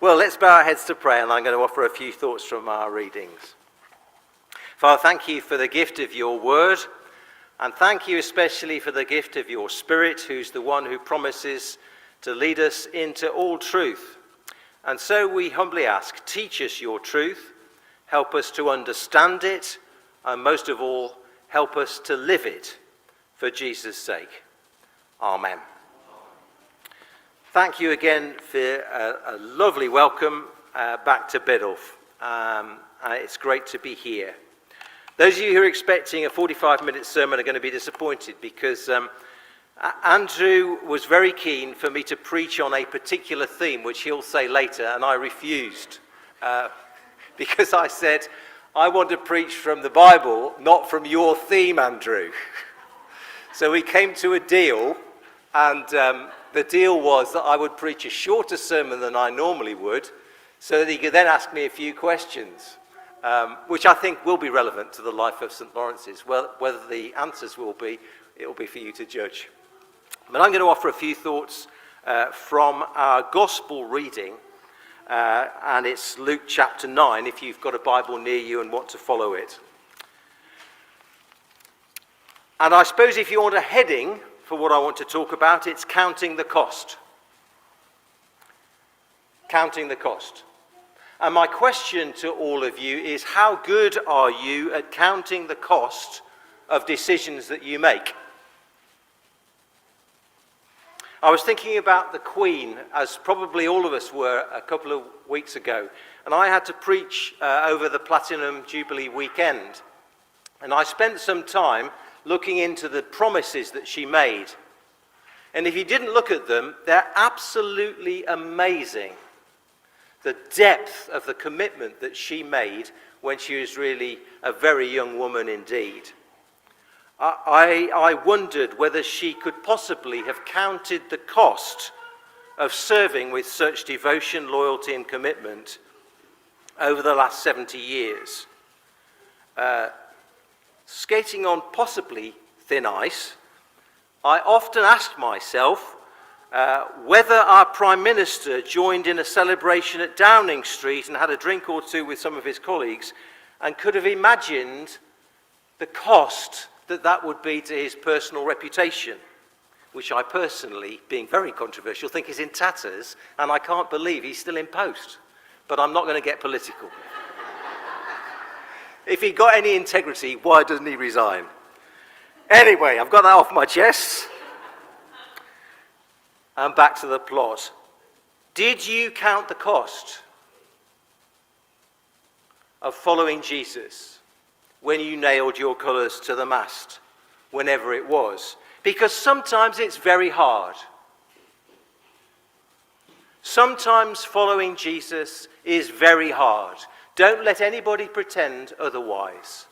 Well, let's bow our heads to pray, and I'm going to offer a few thoughts from our readings. Father, thank you for the gift of your word, and thank you especially for the gift of your Spirit, who's the one who promises to lead us into all truth. And so we humbly ask, teach us your truth, help us to understand it, and most of all, help us to live it for Jesus' sake. Amen. Thank you again for a lovely welcome back to Biddulph. It's great to be here. Those of you who are expecting a 45-minute sermon are going to be disappointed because Andrew was very keen for me to preach on a particular theme, which he'll say later, and I refused because I said, I want to preach from the Bible, not from your theme, Andrew. So we came to a deal, and the deal was that I would preach a shorter sermon than I normally would, so that he could then ask me a few questions, which I think will be relevant to the life of St. Lawrence's. Well, whether the answers will be, it will be for you to judge. But I'm going to offer a few thoughts from our gospel reading, and it's Luke chapter 9, if you've got a Bible near you and want to follow it. And I suppose if you want a heading for what I want to talk about, it's counting the cost. Counting the cost. And my question to all of you is, how good are you at counting the cost of decisions that you make? I was thinking about the Queen, as probably all of us were a couple of weeks ago, and I had to preach over the Platinum Jubilee weekend. And I spent some time looking into the promises that she made. And if you didn't look at them, they're absolutely amazing. The depth of the commitment that she made when she was really a very young woman indeed. I wondered whether she could possibly have counted the cost of serving with such devotion, loyalty, and commitment over the last 70 years. Skating on possibly thin ice, I often asked myself whether our Prime Minister joined in a celebration at Downing Street and had a drink or two with some of his colleagues and could have imagined the cost that would be to his personal reputation, which I personally, being very controversial, think is in tatters, and I can't believe he's still in post. But I'm not going to get political. If he got any integrity, why doesn't he resign? Anyway, I've got that off my chest. And back to the plot. Did you count the cost of following Jesus when you nailed your colours to the mast, whenever it was? Because sometimes it's very hard. Sometimes following Jesus is very hard. Don't let anybody pretend otherwise.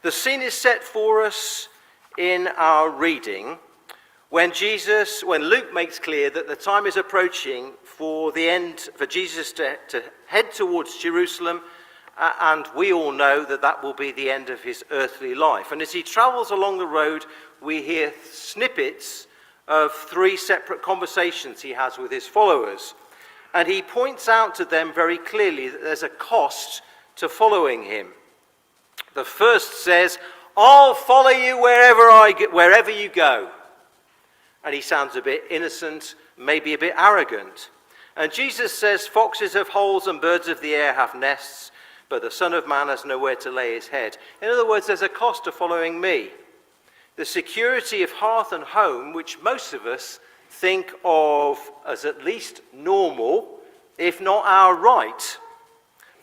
The scene is set for us in our reading when Luke makes clear that the time is approaching for Jesus to head towards Jerusalem, and we all know that will be the end of his earthly life. And as he travels along the road, we hear snippets of 3 separate conversations he has with his followers. And he points out to them very clearly that there's a cost to following him. The first says, I'll follow you wherever you go. And he sounds a bit innocent, maybe a bit arrogant. And Jesus says, foxes have holes and birds of the air have nests, but the Son of Man has nowhere to lay his head. In other words, there's a cost to following me. The security of hearth and home, which most of us think of as at least normal, if not our right,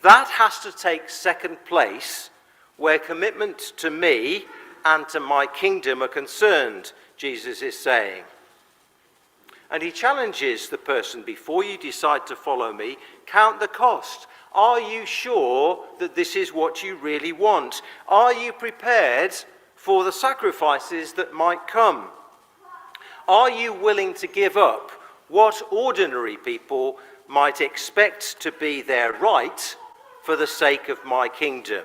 that has to take second place where commitment to me and to my kingdom are concerned, Jesus is saying. And he challenges the person, before you decide to follow me, count the cost. Are you sure that this is what you really want? Are you prepared for the sacrifices that might come? Are you willing to give up what ordinary people might expect to be their right for the sake of my kingdom?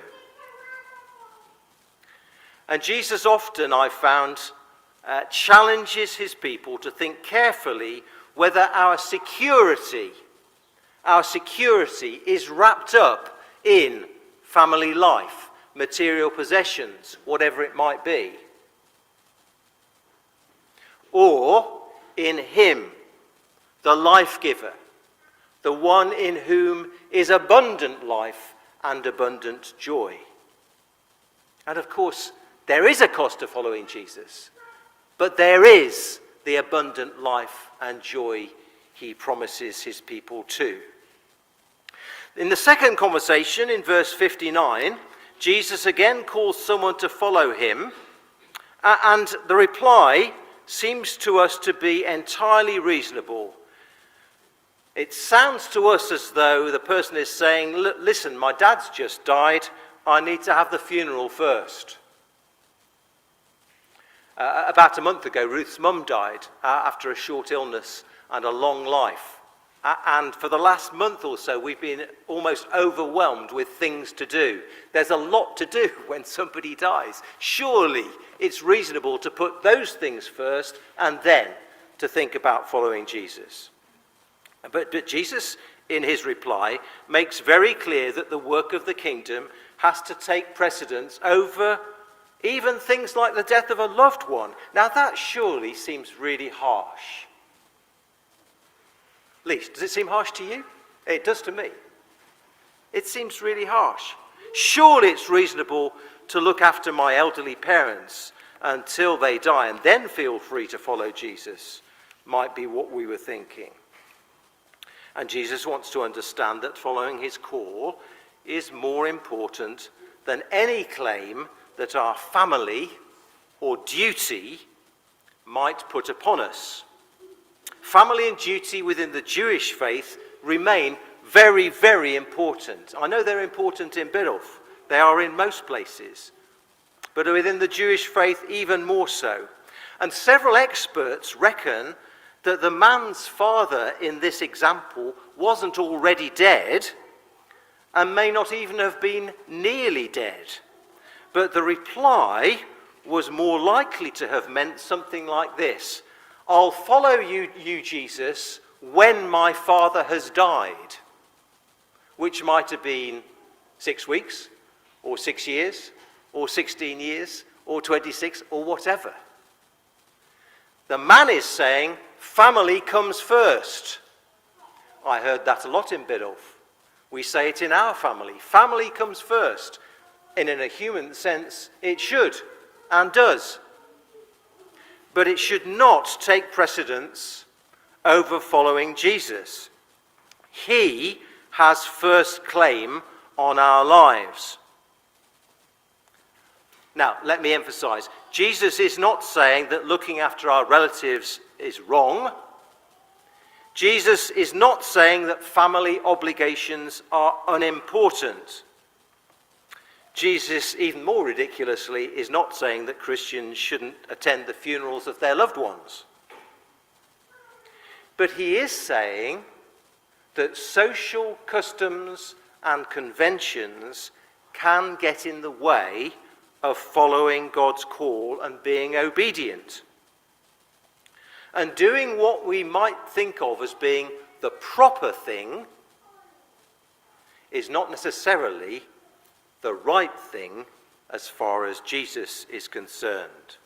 And Jesus often, I've found, challenges his people to think carefully whether our security is wrapped up in family life, material possessions, whatever it might be, or in him, the life giver, the one in whom is abundant life and abundant joy. And of course, there is a cost to following Jesus, but there is the abundant life and joy he promises his people too. In the second conversation, in verse 59, Jesus again calls someone to follow him, and the reply seems to us to be entirely reasonable. It sounds to us as though the person is saying, listen, my dad's just died, I need to have the funeral first. About a month ago, Ruth's mum died after a short illness and a long life. And for the last month or so, we've been almost overwhelmed with things to do. There's a lot to do when somebody dies. Surely it's reasonable to put those things first and then to think about following Jesus. But Jesus, in his reply, makes very clear that the work of the kingdom has to take precedence over even things like the death of a loved one. Now that surely seems really harsh. Least, does it seem harsh to you? It does to me. It seems really harsh. Surely it's reasonable to look after my elderly parents until they die and then feel free to follow Jesus, might be what we were thinking. And Jesus wants to understand that following his call is more important than any claim that our family or duty might put upon us. Family and duty within the Jewish faith remain very, very important. I know they're important in Biddulph. They are in most places. But within the Jewish faith, even more so. And several experts reckon that the man's father in this example wasn't already dead and may not even have been nearly dead. But the reply was more likely to have meant something like this: I'll follow you, Jesus, when my father has died, which might have been 6 weeks, or 6 years, or 16 years, or 26, or whatever. The man is saying, family comes first. I heard that a lot in Biddulph. We say it in our family. Family comes first. And in a human sense, it should and does. But it should not take precedence over following Jesus. He has first claim on our lives. Now, let me emphasize, Jesus is not saying that looking after our relatives is wrong. Jesus is not saying that family obligations are unimportant. Jesus, even more ridiculously, is not saying that Christians shouldn't attend the funerals of their loved ones. But he is saying that social customs and conventions can get in the way of following God's call and being obedient. And doing what we might think of as being the proper thing is not necessarily the right thing as far as Jesus is concerned.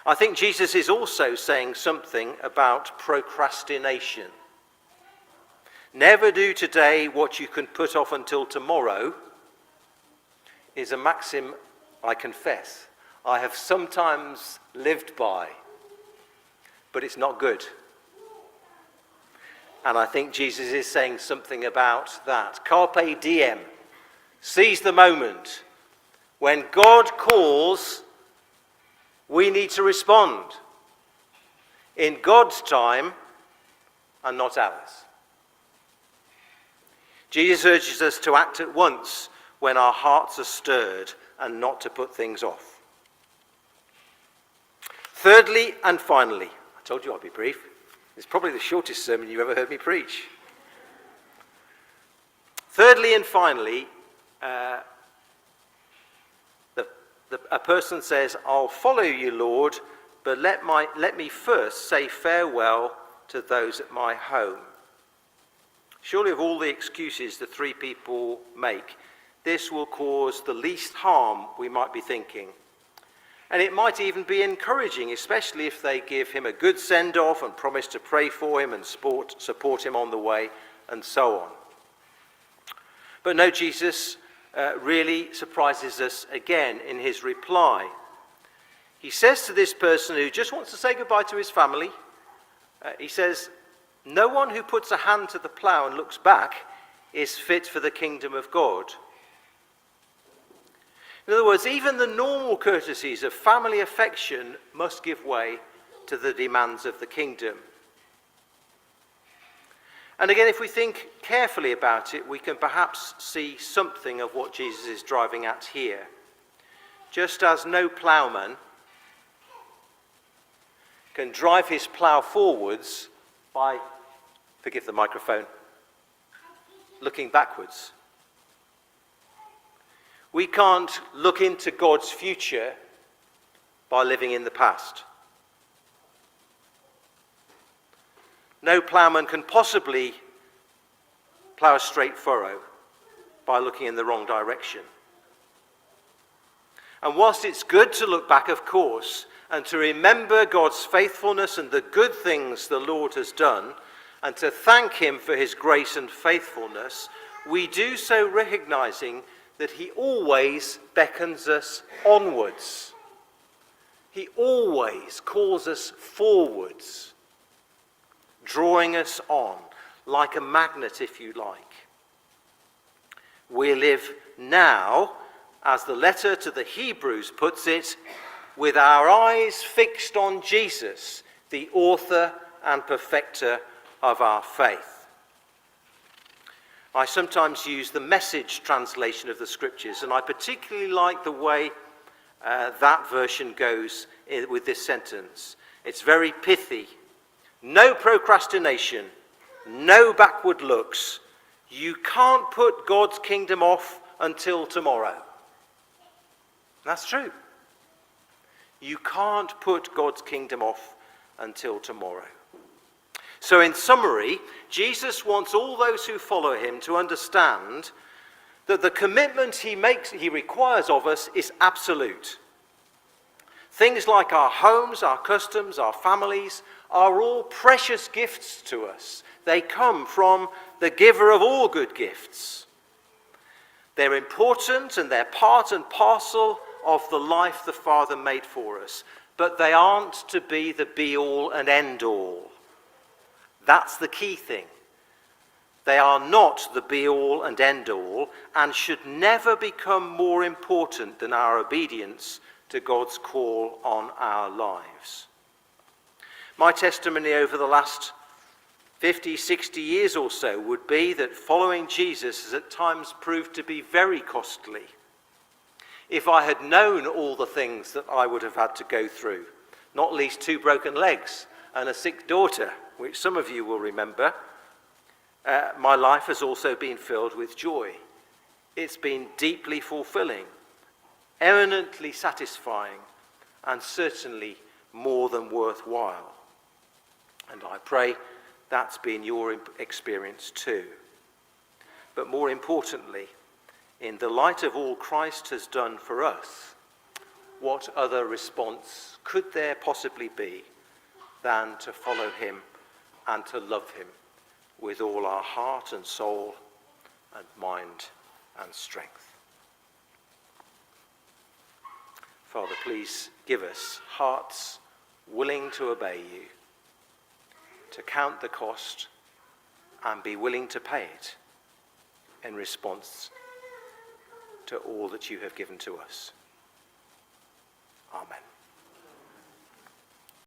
I think Jesus is also saying something about procrastination. Never do today what you can put off until tomorrow is a maxim, I confess, I have sometimes lived by, but it's not good. And I think Jesus is saying something about that. Carpe diem, seize the moment. When God calls, we need to respond in God's time and not ours. Jesus urges us to act at once when our hearts are stirred and not to put things off. Thirdly and finally, I told you I'd be brief. It's probably the shortest sermon you ever heard me preach. Thirdly and finally, a person says, I'll follow you, Lord, but let me first say farewell to those at my home. Surely of all the excuses the three people make, this will cause the least harm, we might be thinking. And it might even be encouraging, especially if they give him a good send-off and promise to pray for him and support him on the way, and so on. But no, Jesus really surprises us again in his reply. He says to this person who just wants to say goodbye to his family, he says, "No one who puts a hand to the plough and looks back is fit for the kingdom of God." In other words, even the normal courtesies of family affection must give way to the demands of the kingdom. And again, if we think carefully about it, we can perhaps see something of what Jesus is driving at here. Just as no ploughman can drive his plough forwards by, forgive the microphone, looking backwards. We can't look into God's future by living in the past. No ploughman can possibly plough a straight furrow by looking in the wrong direction. And whilst it's good to look back, of course, and to remember God's faithfulness and the good things the Lord has done, and to thank him for his grace and faithfulness, we do so recognizing that he always beckons us onwards. He always calls us forwards, drawing us on, like a magnet, if you like. We live now, as the letter to the Hebrews puts it, with our eyes fixed on Jesus, the author and perfecter of our faith. I sometimes use the Message translation of the scriptures, and I particularly like the way that version goes with this sentence. It's very pithy. No procrastination, no backward looks. You can't put God's kingdom off until tomorrow. That's true. You can't put God's kingdom off until tomorrow. So in summary, Jesus wants all those who follow him to understand that the commitment he requires of us is absolute. Things like our homes, our customs, our families are all precious gifts to us. They come from the giver of all good gifts. They're important and they're part and parcel of the life the Father made for us. But they aren't to be the be-all and end-all. That's the key thing. They are not the be-all and end-all and should never become more important than our obedience to God's call on our lives. My testimony over the last 50, 60 years or so would be that following Jesus has at times proved to be very costly. If I had known all the things that I would have had to go through, not least 2 broken legs and a sick daughter, which some of you will remember, my life has also been filled with joy. It's been deeply fulfilling, eminently satisfying, and certainly more than worthwhile. And I pray that's been your experience too. But more importantly, in the light of all Christ has done for us, what other response could there possibly be than to follow him and to love him with all our heart and soul and mind and strength? Father, please give us hearts willing to obey you, to count the cost and be willing to pay it in response to all that you have given to us. Amen.